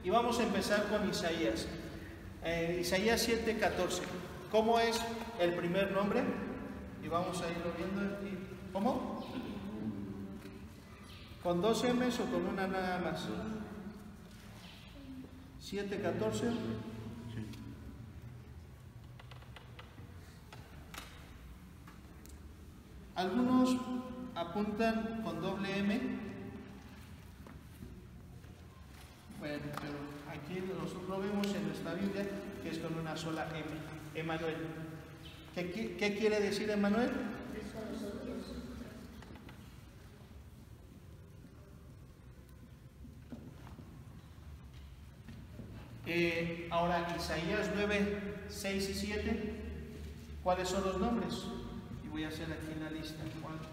Y vamos a empezar con Isaías. Isaías 7:14. ¿Cómo es el primer nombre? Y vamos a irlo viendo. ¿Cómo? ¿Con dos M's o con una nada más? 7:14. Algunos apuntan con doble M. Bueno, pero aquí nosotros vemos en nuestra Biblia que es con una sola M. Emanuel. ¿Qué quiere decir Emanuel? Ahora, Isaías 9, 6 y 7, ¿cuáles son los nombres? Y voy a hacer aquí en la lista. ¿Cuántos?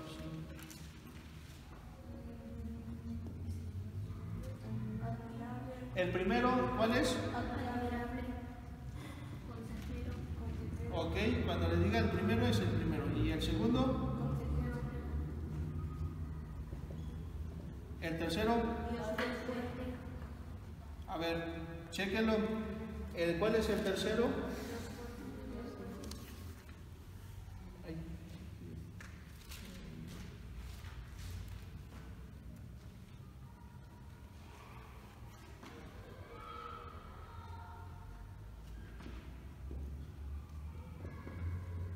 El primero, ¿cuál es? Ok, cuando le diga el primero es el primero. ¿Y el segundo? ¿El tercero? A ver, chéquenlo. ¿Cuál es el tercero?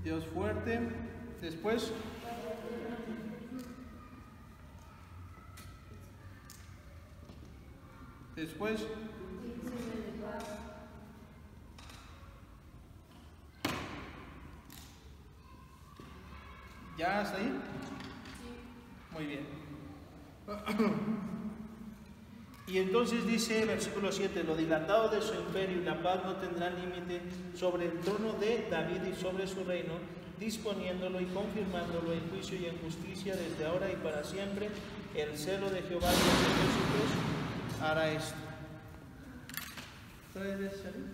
Dios fuerte. Después. Después. ¿Ya hasta ahí? Muy bien. Y entonces dice versículo 7, lo dilatado de su imperio y la paz no tendrán límite sobre el trono de David y sobre su reino, disponiéndolo y confirmándolo en juicio y en justicia desde ahora y para siempre. El celo de Jehová de los ejércitos hará esto. ¿Puedes salir?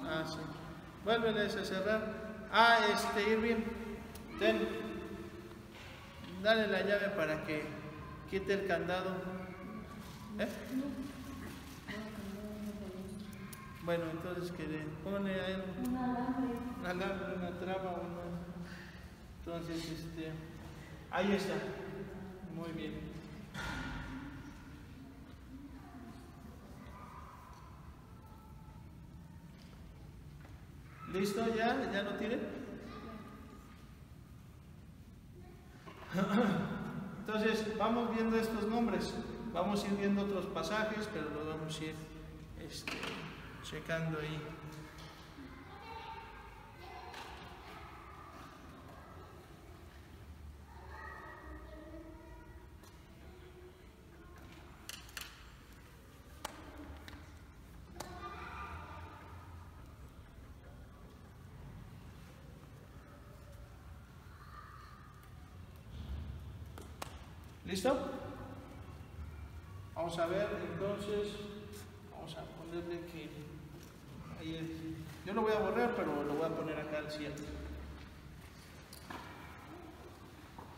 Ah, sí. Vuélveles a cerrar. Irving, dale la llave para que quite el candado. Bueno, entonces que le pone ahí un alambre, una traba, entonces ahí está. Muy bien. ¿Listo? ¿Ya lo tiré? Entonces vamos viendo estos nombres. Vamos a ir viendo otros pasajes, pero lo vamos a ir checando ahí. ¿Listo? Vamos a ver, entonces, vamos a ponerle que ahí yo lo voy a borrar, pero lo voy a poner acá al cielo.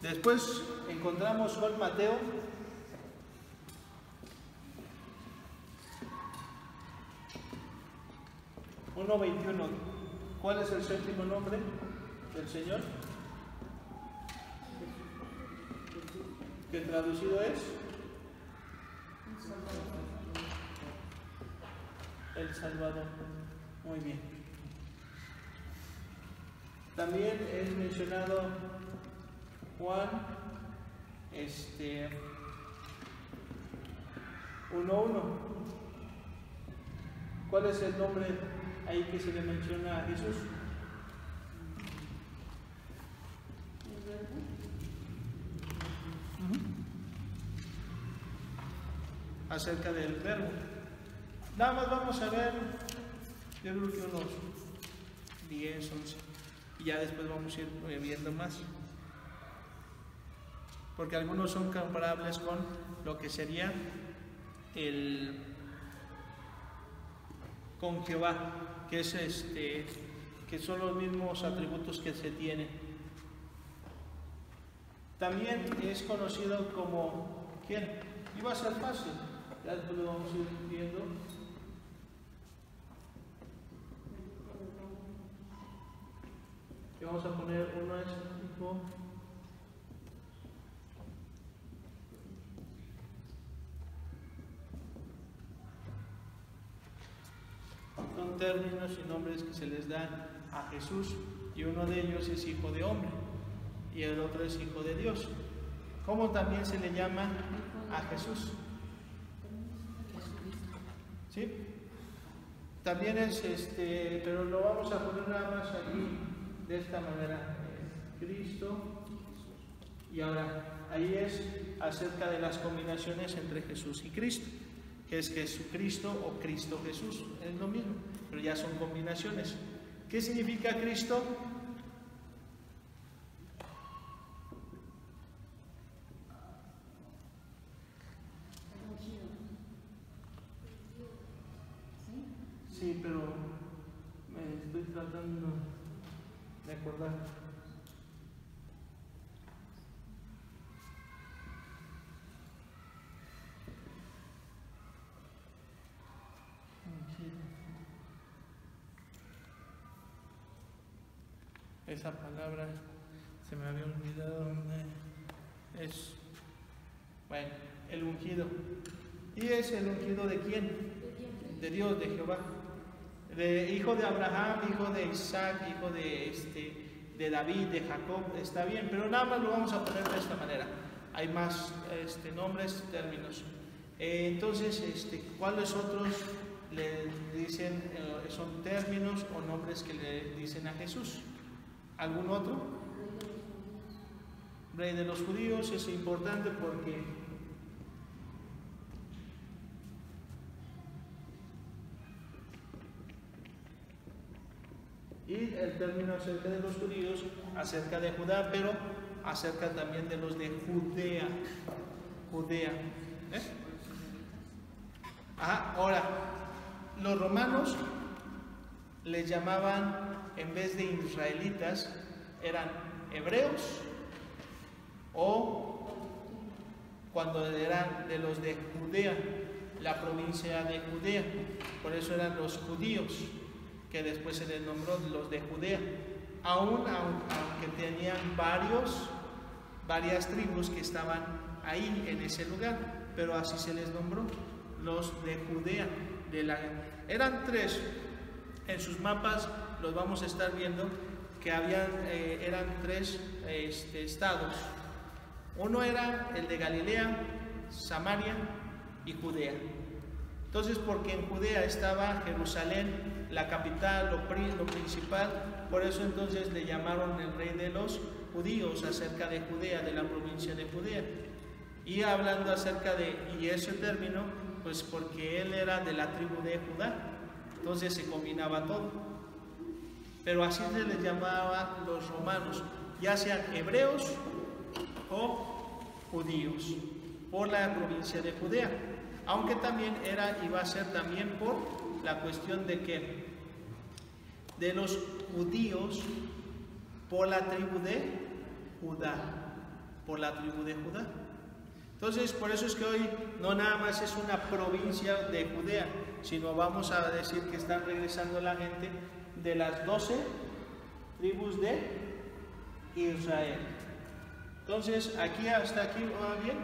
Después encontramos Juan Mateo. Uno 21. ¿Cuál es el séptimo nombre del Señor? ¿Qué traducido es? El Salvador. Muy bien. También es mencionado Juan 1:1. ¿Cuál es el nombre ahí que se le menciona a Jesús? Acerca del verbo. Nada más vamos a ver, yo creo que unos 10, 11. Y ya después vamos a ir viendo más. Porque algunos son comparables con lo que sería con Jehová, que es que son los mismos atributos que se tienen. También es conocido como ¿quién? Iba a ser fácil, ya después lo vamos a ir viendo. Y vamos a poner uno tipo. Son términos y nombres que se les dan a Jesús, y uno de ellos es hijo de hombre y el otro es hijo de Dios. ¿Cómo también se le llama a Jesús? ¿Sí? También es pero lo vamos a poner nada más aquí de esta manera: Cristo. Y ahora ahí es acerca de las combinaciones entre Jesús y Cristo, que es Jesucristo o Cristo Jesús, es lo mismo, pero ya son combinaciones. ¿Qué significa Cristo? Sí, pero me estoy tratando de acordar. Esa palabra se me había olvidado dónde es. Bueno, el ungido. ¿Y es el ungido de quién? De Dios, de Jehová. Hijo de Abraham, hijo de Isaac, hijo de David, de Jacob, está bien, pero nada más lo vamos a poner de esta manera. Hay más nombres, términos. Entonces, ¿cuáles otros le dicen, son términos o nombres que le dicen a Jesús? ¿Algún otro? Rey de los judíos es importante porque y el término acerca de los judíos, acerca de Judá, pero acerca también de los de Judea. Ahora, los romanos les llamaban, en vez de israelitas, eran hebreos, o cuando eran de los de Judea, la provincia de Judea, por eso eran los judíos, que después se les nombró los de Judea, aunque tenían varias tribus que estaban ahí en ese lugar, pero así se les nombró, los de Judea. Eran tres, en sus mapas los vamos a estar viendo, que eran tres estados. Uno era el de Galilea, Samaria y Judea. Entonces, porque en Judea estaba Jerusalén, la capital, lo principal, por eso entonces le llamaron el rey de los judíos, acerca de Judea, de la provincia de Judea. Y hablando acerca y ese término, pues porque él era de la tribu de Judá, entonces se combinaba todo. Pero así se les llamaba los romanos, ya sean hebreos o judíos, por la provincia de Judea. Aunque también iba a ser también por la cuestión de que de los judíos por la tribu de Judá, Entonces, por eso es que hoy no nada más es una provincia de Judea, sino vamos a decir que están regresando la gente de las 12 tribus de Israel. Entonces, hasta aquí va bien.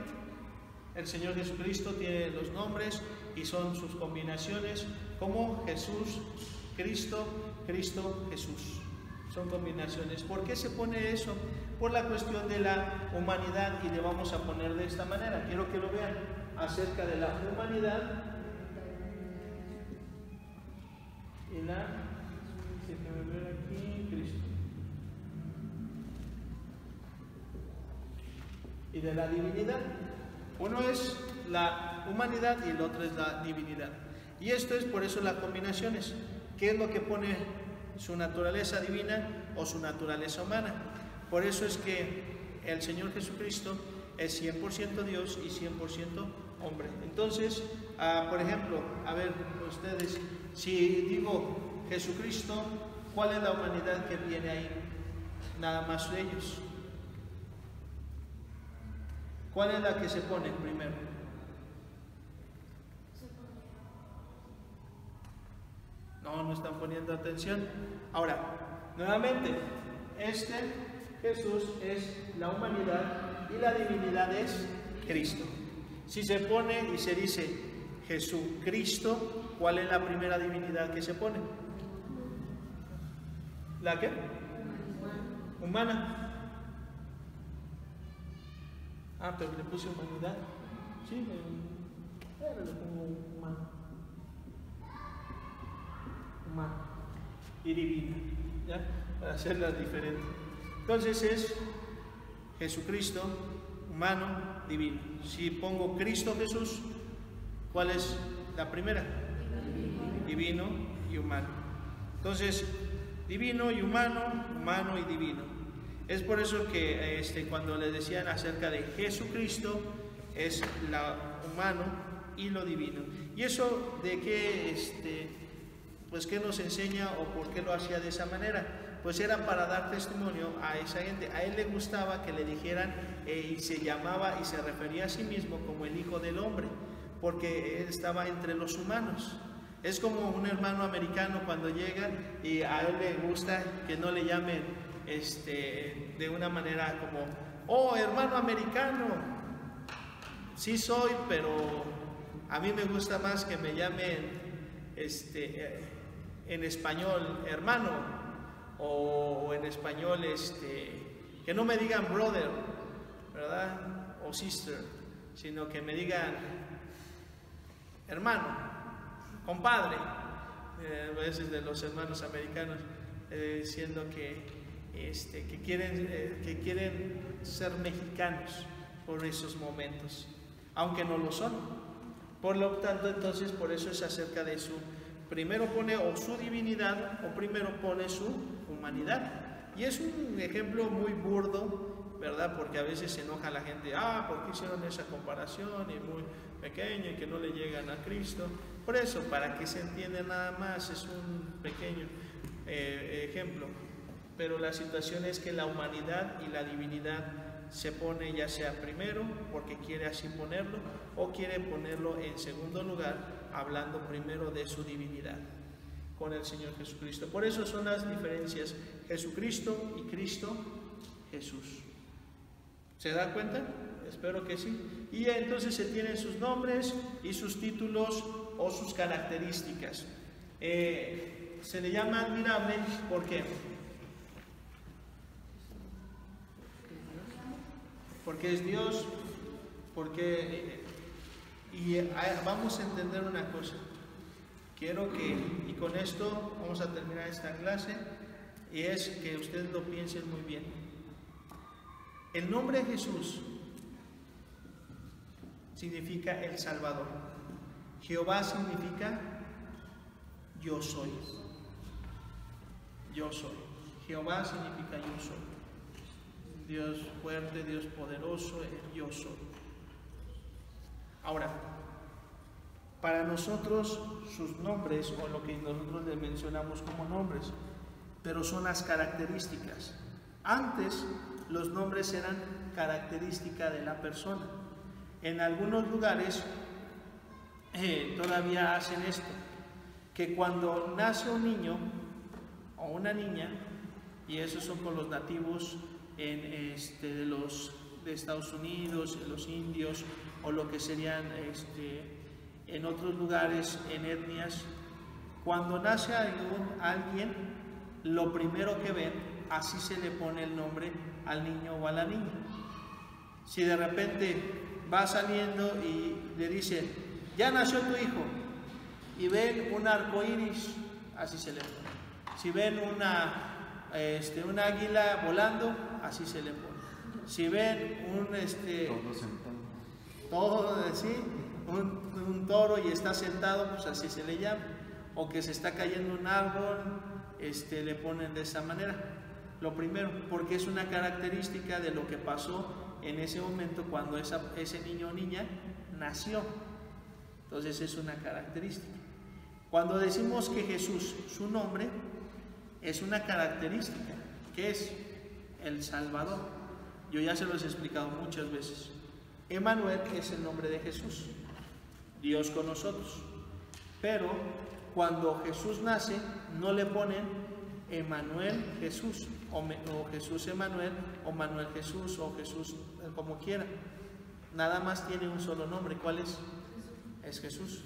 El Señor Jesucristo tiene los nombres y son sus combinaciones como Jesús, Cristo, Cristo, Jesús. Son combinaciones. ¿Por qué se pone eso? Por la cuestión de la humanidad, y le vamos a poner de esta manera. Quiero que lo vean acerca de la humanidad y déjenme ver aquí, Cristo. Y de la divinidad. Uno es la humanidad y el otro es la divinidad. Y esto es por eso las combinaciones. ¿Qué es lo que pone su naturaleza divina o su naturaleza humana. Por eso es que el Señor Jesucristo es 100% Dios y 100% hombre. Entonces, por ejemplo, a ver, ustedes, si digo Jesucristo, ¿cuál es la humanidad que viene ahí? Nada más de ellos. ¿Cuál es la que se pone primero? No están poniendo atención. Ahora, nuevamente, Jesús es la humanidad y la divinidad es Cristo. Si se pone y se dice Jesucristo, ¿cuál es la primera divinidad que se pone? ¿La qué? Humana. Pero le puse humanidad. Sí, le pongo humano. Humano y divina, ¿ya? Para hacerlas diferentes. Entonces es Jesucristo, humano, divino. Si pongo Cristo Jesús, ¿cuál es la primera? Divino y humano. Entonces, divino y humano, humano y divino. Es por eso que cuando les decían acerca de Jesucristo, es lo humano y lo divino. Y eso de qué, pues qué nos enseña o por qué lo hacía de esa manera. Pues era para dar testimonio a esa gente. A él le gustaba que le dijeran y se llamaba y se refería a sí mismo como el Hijo del Hombre, porque él estaba entre los humanos. Es como un hermano americano cuando llega y a él le gusta que no le llamen de una manera como, oh, hermano americano. Sí soy, pero a mí me gusta más que me llamen en español hermano, o en español que no me digan brother, ¿verdad? O sister, sino que me digan hermano, compadre. A veces de los hermanos americanos diciendo que quieren ser mexicanos por esos momentos, aunque no lo son. Por lo tanto, entonces, por eso es acerca de su, primero pone o su divinidad o primero pone su humanidad. Y es un ejemplo muy burdo, ¿verdad? Porque a veces se enoja la gente, ¿por qué hicieron esa comparación? Y muy pequeño y que no le llegan a Cristo. Por eso, para que se entienda nada más, es un pequeño ejemplo. Pero la situación es que la humanidad y la divinidad se pone ya sea primero, porque quiere así ponerlo, o quiere ponerlo en segundo lugar, hablando primero de su divinidad con el Señor Jesucristo. Por eso son las diferencias, Jesucristo y Cristo Jesús. ¿Se da cuenta? Espero que sí. Y entonces se tienen sus nombres y sus títulos o sus características. Se le llama admirable, ¿por qué? Porque es Dios, y vamos a entender una cosa. Quiero que, y con esto vamos a terminar esta clase, y es que ustedes lo piensen muy bien. El nombre Jesús significa el Salvador. Jehová significa yo soy. Yo soy. Jehová significa yo soy. Dios fuerte, Dios poderoso, yo soy. Ahora, para nosotros sus nombres, o lo que nosotros le mencionamos como nombres, pero son las características. Antes los nombres eran característica de la persona. En algunos lugares todavía hacen esto, que cuando nace un niño o una niña, y esos son con los nativos de Estados Unidos, los indios, o lo que serían en otros lugares, en etnias, cuando nace alguien, lo primero que ven, así se le pone el nombre al niño o a la niña. Si de repente va saliendo y le dicen, ya nació tu hijo, y ven un arco iris, así se le pone. Si ven una águila volando, así se le pone. Si ven un toro y está sentado, pues así se le llama. O que se está cayendo un árbol le ponen de esa manera. Lo primero, porque es una característica de lo que pasó en ese momento cuando ese niño o niña nació. Entonces es una característica. Cuando decimos que Jesús, su nombre, es una característica, que es el Salvador. Yo ya se los he explicado muchas veces. Emmanuel es el nombre de Jesús, Dios con nosotros. Pero cuando Jesús nace, no le ponen Emmanuel Jesús, o Jesús Emmanuel, o Manuel Jesús, o Jesús como quiera. Nada más tiene un solo nombre. ¿Cuál es? Es Jesús.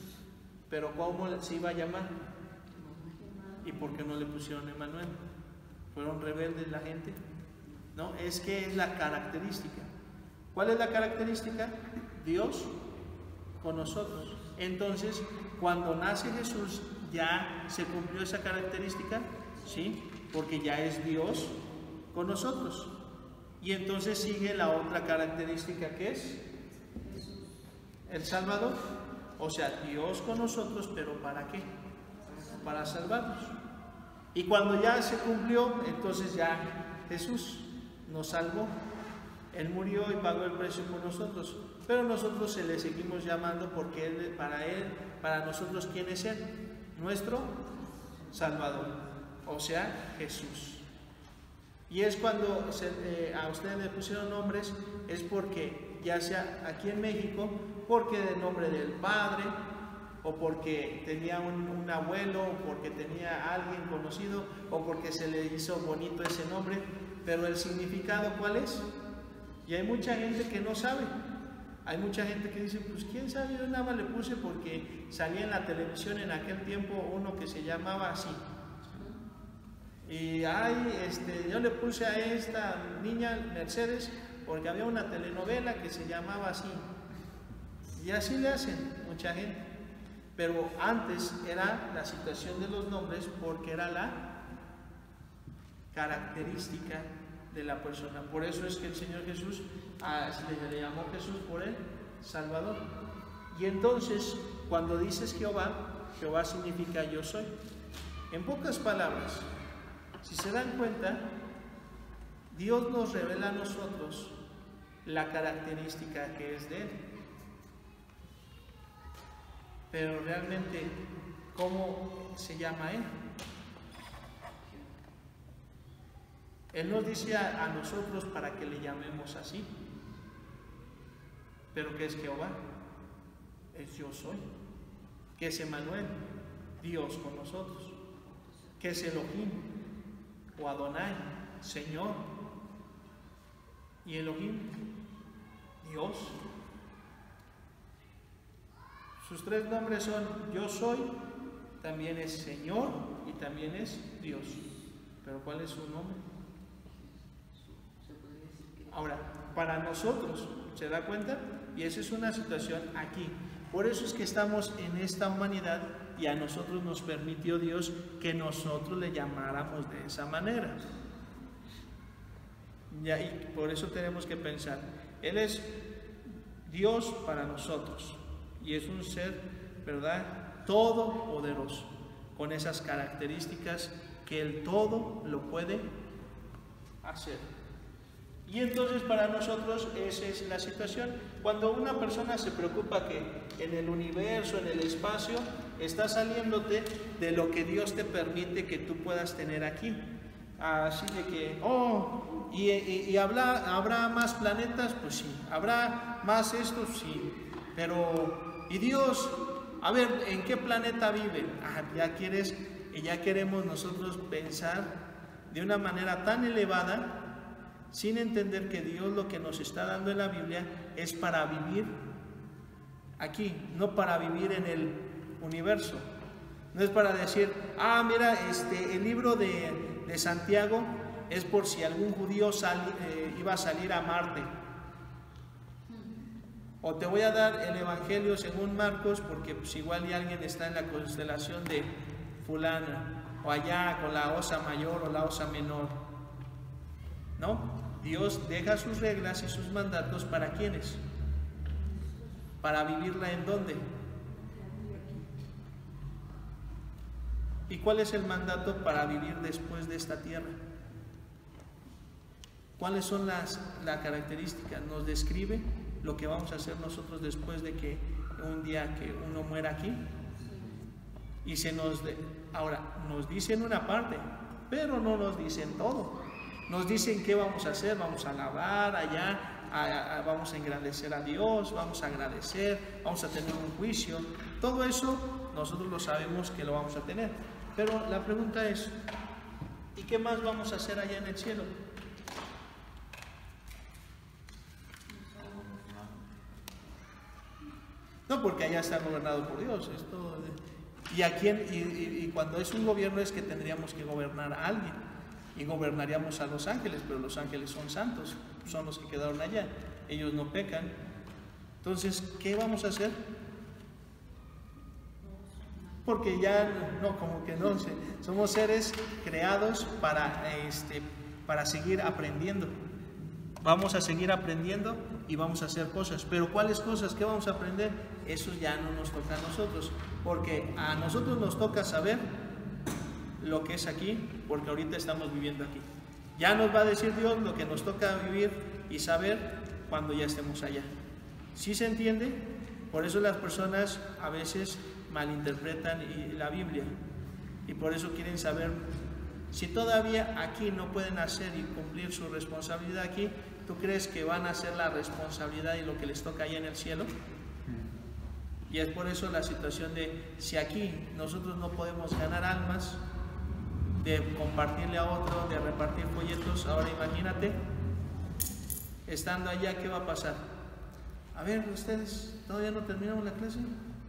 Pero ¿cómo se iba a llamar? ¿Y por qué no le pusieron Emmanuel? ¿Fueron rebeldes la gente? No, es que es la característica. ¿Cuál es la característica? Dios con nosotros. Entonces, cuando nace Jesús, ya se cumplió esa característica, ¿sí? Porque ya es Dios con nosotros. Y entonces sigue la otra característica, que es el Salvador. O sea, Dios con nosotros, pero ¿para qué? Para salvarnos. Y cuando ya se cumplió, entonces ya Jesús nos salvó. Él murió y pagó el precio por nosotros, pero nosotros se le seguimos llamando porque para nosotros, ¿quién es Él? Nuestro Salvador, o sea, Jesús. Y es cuando a ustedes le pusieron nombres, es porque, ya sea aquí en México, porque del nombre del padre, o porque tenía un abuelo, o porque tenía alguien conocido, o porque se le hizo bonito ese nombre, pero el significado, ¿cuál es? Y hay mucha gente que no sabe. Hay mucha gente que dice, pues quién sabe, yo nada más le puse porque salía en la televisión en aquel tiempo uno que se llamaba así. Y yo le puse a esta niña Mercedes porque había una telenovela que se llamaba así. Y así le hacen mucha gente. Pero antes era la situación de los nombres porque era la característica de la persona. Por eso es que el Señor Jesús le llamó Jesús por el Salvador. Y entonces, cuando dices Jehová, Jehová significa yo soy. En pocas palabras, si se dan cuenta, Dios nos revela a nosotros la característica que es de Él. Pero realmente, ¿cómo se llama Él? Él nos dice a nosotros para que le llamemos así. ¿Pero qué es Jehová? Es yo soy. ¿Qué es Emmanuel? Dios con nosotros. ¿Qué es Elohim? O Adonai, Señor. ¿Y Elohim? Dios. Sus tres nombres son yo soy, también es Señor y también es Dios. ¿Pero cuál es su nombre? Ahora, para nosotros, ¿se da cuenta? Y esa es una situación aquí. Por eso es que estamos en esta humanidad y a nosotros nos permitió Dios que nosotros le llamáramos de esa manera. Y por eso tenemos que pensar, Él es Dios para nosotros y es un ser, ¿verdad?, todopoderoso, con esas características que el todo lo puede hacer. Y entonces para nosotros esa es la situación. Cuando una persona se preocupa que en el universo, en el espacio, está saliéndote de lo que Dios te permite que tú puedas tener aquí. Así de que, ¿habrá más planetas? Pues sí. ¿Habrá más esto? Sí. Pero, ¿y Dios? A ver, ¿en qué planeta vive? Ya queremos nosotros pensar de una manera tan elevada, sin entender que Dios lo que nos está dando en la Biblia es para vivir aquí, no para vivir en el universo. No es para decir, mira, el libro de Santiago es por si algún judío iba a salir a Marte. O te voy a dar el Evangelio según Marcos, porque pues igual y alguien está en la constelación de fulana, o allá con la osa mayor o la osa menor. ¿No? Dios deja sus reglas y sus mandatos ¿para quiénes? ¿Para vivirla en dónde? ¿Y cuál es el mandato para vivir después de esta tierra? ¿Cuáles son las características? Nos describe lo que vamos a hacer nosotros después de que un día que uno muera aquí. Y ahora, nos dicen una parte, pero no nos dicen todo. Nos dicen qué vamos a hacer, vamos a alabar allá, vamos a engrandecer a Dios, vamos a agradecer, vamos a tener un juicio. Todo eso nosotros lo sabemos que lo vamos a tener. Pero la pregunta es, ¿y qué más vamos a hacer allá en el cielo? No, porque allá está gobernado por Dios. Y cuando es un gobierno es que tendríamos que gobernar a alguien. Y gobernaríamos a los ángeles, pero los ángeles son santos, son los que quedaron allá. Ellos no pecan. Entonces, ¿qué vamos a hacer? Porque ya no, como que no sé. Somos seres creados para seguir aprendiendo. Vamos a seguir aprendiendo y vamos a hacer cosas. Pero ¿cuáles cosas? ¿Qué vamos a aprender? Eso ya no nos toca a nosotros. Porque a nosotros nos toca saber lo que es aquí, porque ahorita estamos viviendo aquí. Ya nos va a decir Dios lo que nos toca vivir y saber cuando ya estemos allá. ¿Sí se entiende? Por eso las personas a veces malinterpretan la Biblia. Y por eso quieren saber, si todavía aquí no pueden hacer y cumplir su responsabilidad aquí, ¿tú crees que van a hacer la responsabilidad y lo que les toca allá en el cielo? Y es por eso la situación de, si aquí nosotros no podemos ganar almas, de compartirle a otro, de repartir folletos, ahora imagínate, estando allá, ¿qué va a pasar? A ver, ustedes, ¿todavía no terminamos la clase?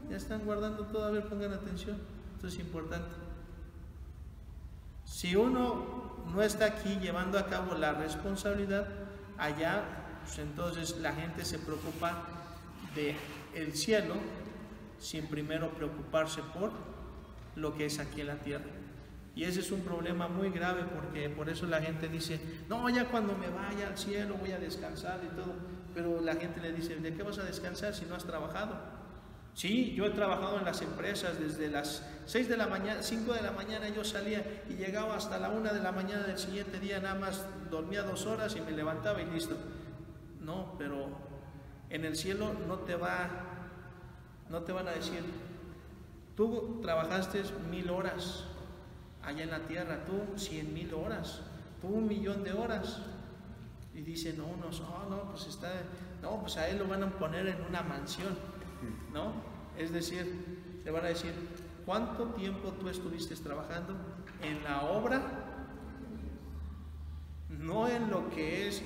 ¿Ya están guardando todo? A ver, pongan atención, esto es importante. Si uno no está aquí llevando a cabo la responsabilidad, allá, pues entonces la gente se preocupa del cielo sin primero preocuparse por lo que es aquí en la tierra. Y ese es un problema muy grave, porque por eso la gente dice, no, ya cuando me vaya al cielo voy a descansar y todo. Pero la gente le dice, ¿de qué vas a descansar si no has trabajado? Sí, yo he trabajado en las empresas desde las 6 de la mañana, 5 de la mañana yo salía y llegaba hasta la 1 de la mañana del siguiente día, nada más dormía 2 horas y me levantaba y listo. No, pero en el cielo no te van a decir, tú trabajaste 1000 horas allá en la tierra, tú 100,000 horas, tú 1,000,000 de horas. Y dicen, pues a él lo van a poner en una mansión, ¿no? Es decir, le van a decir, ¿cuánto tiempo tú estuviste trabajando en la obra? No en lo que es,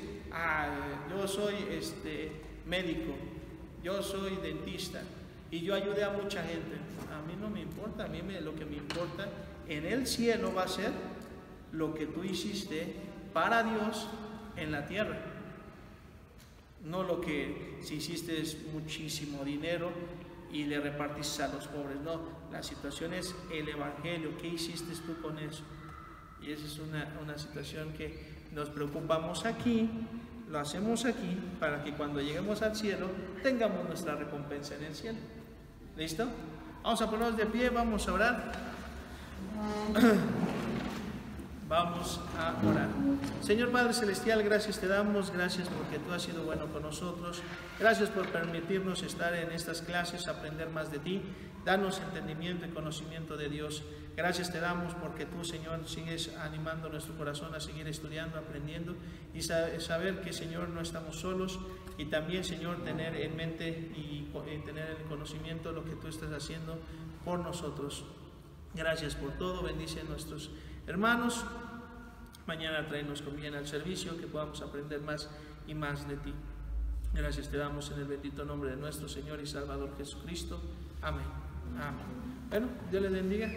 yo soy médico, yo soy dentista y yo ayudé a mucha gente. A mí no me importa, lo que me importa en el cielo va a ser lo que tú hiciste para Dios en la tierra. No lo que si hiciste muchísimo dinero y le repartiste a los pobres. No, la situación es el evangelio. ¿Qué hiciste tú con eso? Y esa es una situación que nos preocupamos aquí, lo hacemos aquí, para que cuando lleguemos al cielo tengamos nuestra recompensa en el cielo. ¿Listo? Vamos a ponernos de pie, vamos a orar. Vamos a orar. Señor Padre Celestial, gracias te damos, gracias porque tú has sido bueno con nosotros. Gracias por permitirnos estar en estas clases, aprender más de ti. Danos entendimiento y conocimiento de Dios. Gracias te damos porque tú, Señor, sigues animando nuestro corazón a seguir estudiando, aprendiendo y saber que, Señor, no estamos solos. Y también, Señor, tener en mente y tener el conocimiento de lo que tú estás haciendo por nosotros. Gracias por todo. Bendice a nuestros hermanos. Mañana tráenos con bien al servicio, que podamos aprender más y más de ti. Gracias te damos en el bendito nombre de nuestro Señor y Salvador Jesucristo. Amén. Amén. Bueno, Dios les bendiga.